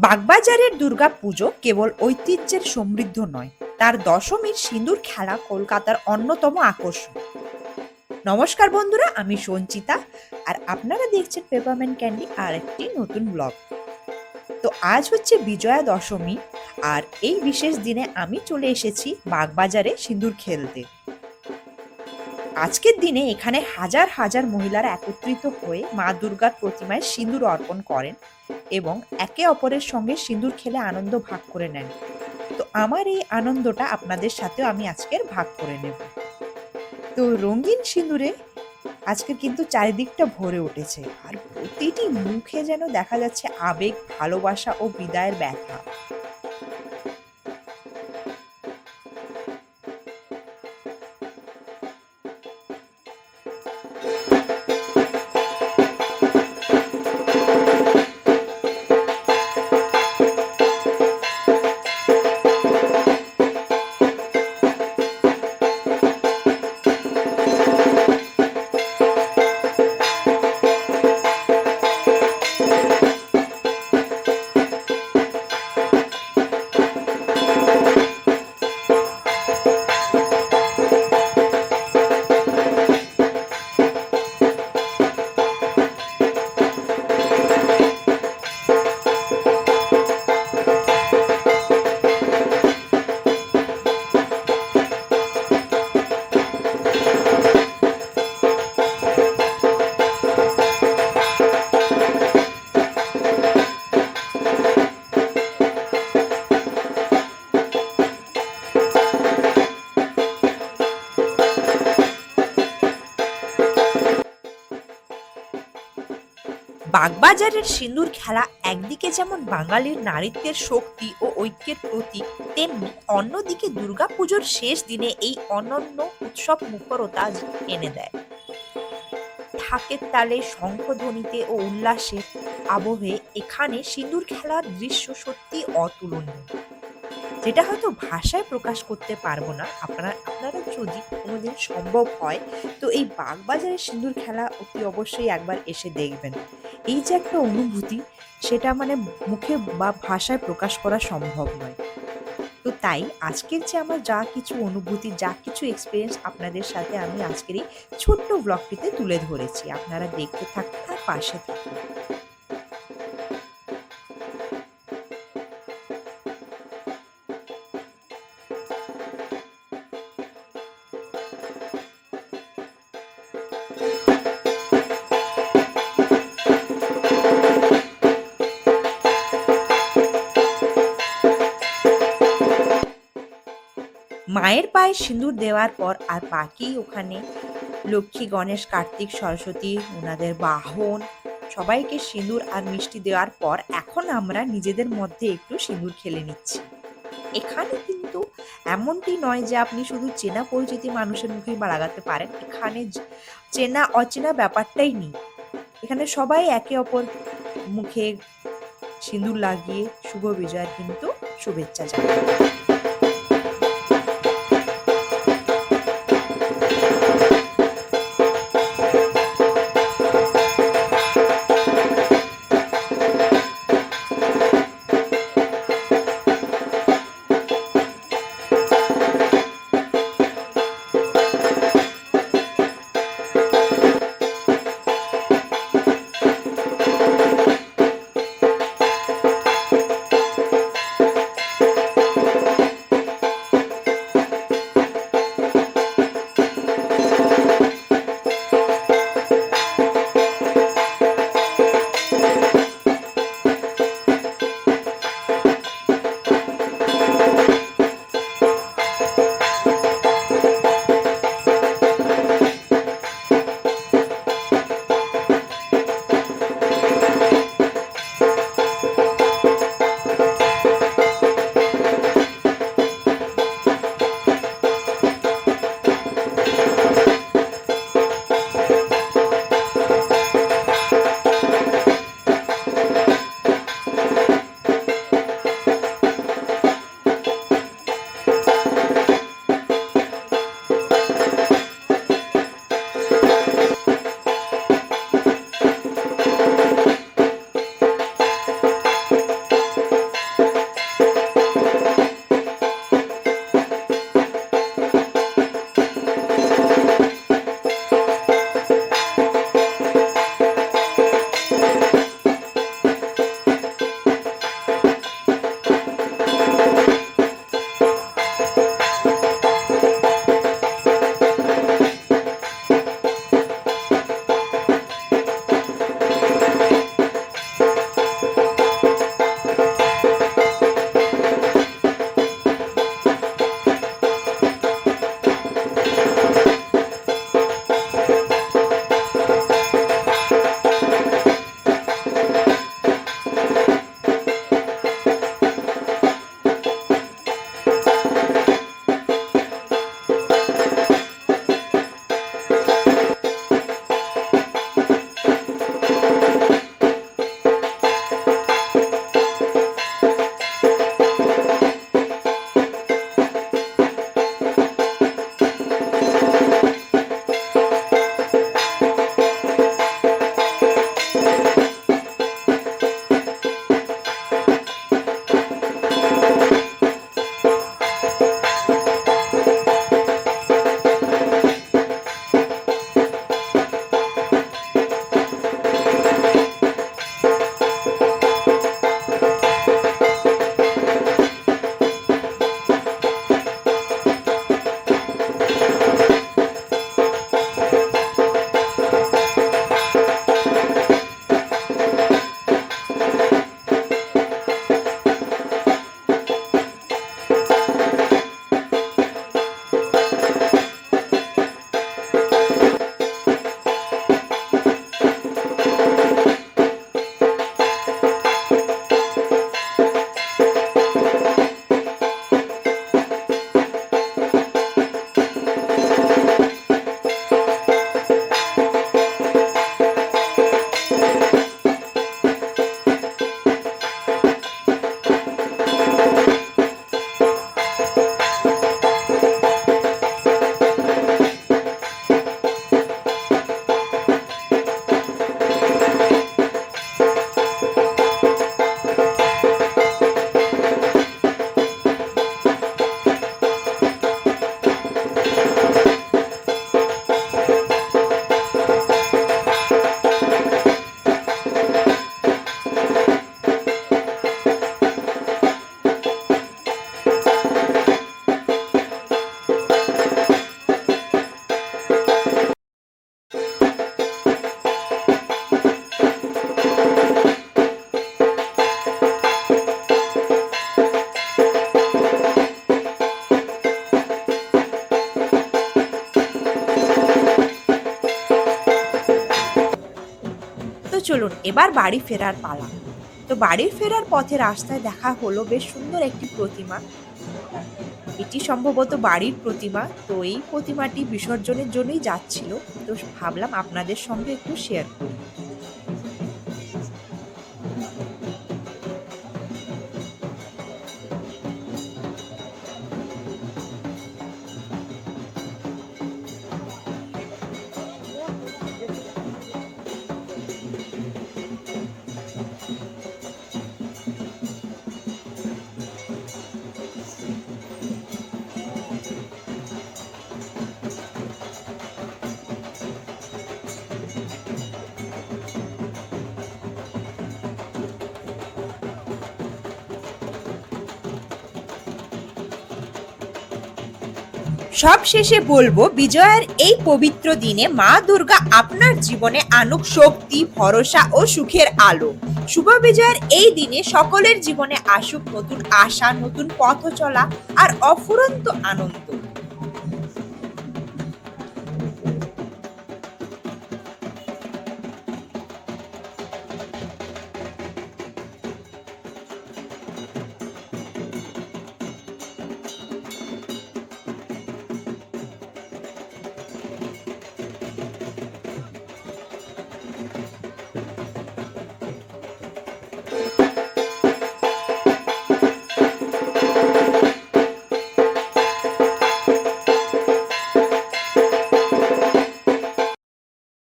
বাগবাজারের দুর্গাপুজো কেবল ঐতিহ্যের সমৃদ্ধ নয়, তার দশমীর সিঁদুর খেলা কলকাতার অন্যতম আকর্ষণ। নমস্কার বন্ধুরা, আমি সঞ্চিতা আর আপনারা দেখছেন পেপারম্যান ক্যান্ডি আর একটি নতুন ব্লগ। তো আজ হচ্ছে বিজয়া দশমী আর এই বিশেষ দিনে আমি চলে এসেছি বাগবাজারে সিঁদুর খেলতে। আজকের দিনে এখানে হাজার হাজার মহিলারা একত্রিত হয়ে মা দুর্গার প্রতিমায় সিঁদুর অর্পণ করেন এবং একে অপরের সঙ্গে সিঁদুর খেলে আনন্দ ভাগ করে নেন। তো আমার এই আনন্দটা আপনাদের সাথেও আমি আজকের ভাগ করে নেব। তো রঙিন সিঁদুরে আজকের কিন্তু চারিদিকটা ভরে উঠেছে আর প্রতিটি মুখে যেন দেখা যাচ্ছে আবেগ, ভালোবাসা ও বিদায়ের ব্যথা। বাগবাজারের সিঁদুর খেলা একদিকে যেমন বাঙালির নারীত্বের শক্তি ও ঐক্যের প্রতীক, তেমনি অন্যদিকে দুর্গাপুজোর শেষ দিনে এই অনন্য উৎসব মুখরতা এনে দেয়। ঢাকের তালে, শঙ্খধ্বনিতে ও উল্লাসের আবহে এখানে সিঁদুর খেলার দৃশ্য সত্যি অতুলনীয়, যেটা হয়তো ভাষায় প্রকাশ করতে পারবো না। আপনারা যদি কোনোদিন সম্ভব হয় তো এই বাগবাজারের সিঁদুর খেলা অতি অবশ্যই একবার এসে দেখবেন। এই যে একটা অনুভূতি, সেটা মানে মুখে বা ভাষায় প্রকাশ করা সম্ভব নয়। তো তাই আজকের যে আমার যা কিছু অনুভূতি, যা কিছু এক্সপিরিয়েন্স আপনাদের সাথে আমি আজকের এই ছোট্ট ব্লগটিতে তুলে ধরেছি। আপনারা দেখতে থাকুন আর পাশে থাকুন। মায়ের পায়ে সিঁদুর দেওয়ার পর আর বাকি ওখানে লক্ষ্মী, গণেশ, কার্তিক, সরস্বতী, ওনাদের বাহন সবাইকে সিঁদুর আর মিষ্টি দেওয়ার পর এখন আমরা নিজেদের মধ্যে একটু সিঁদুর খেলে নিচ্ছি। এখানে কিন্তু এমনটি নয় যে আপনি শুধু চেনা পরিচিতি মানুষের মুখেই লাগাতে পারেন। এখানে চেনা অচেনা ব্যাপারটাই নেই। এখানে সবাই একে অপর মুখে সিঁদুর লাগিয়ে শুভ বিজয়ের কিন্তু শুভেচ্ছা জানায়। চলুন এবার বাড়ি ফেরার পালা। তো বাড়ি ফেরার পথে রাস্তায় দেখা হলো বেশ সুন্দর একটি প্রতিমা। এটি সম্ভবত বাড়ির প্রতিমা। তো এই প্রতিমাটি বিসর্জনের জন্যই যাচ্ছিল। তো ভাবলাম আপনাদের সঙ্গে একটু শেয়ার করি। সব শেষে বলবো, বিজয়ার এই পবিত্র দিনে মা দুর্গা আপনার জীবনে আনুক শক্তি, ভরসা ও সুখের আলো। শুভ বিজয়ার এই দিনে সকলের জীবনে আসুক নতুন আশা, নতুন পথ চলা আর অফুরন্ত আনন্দ।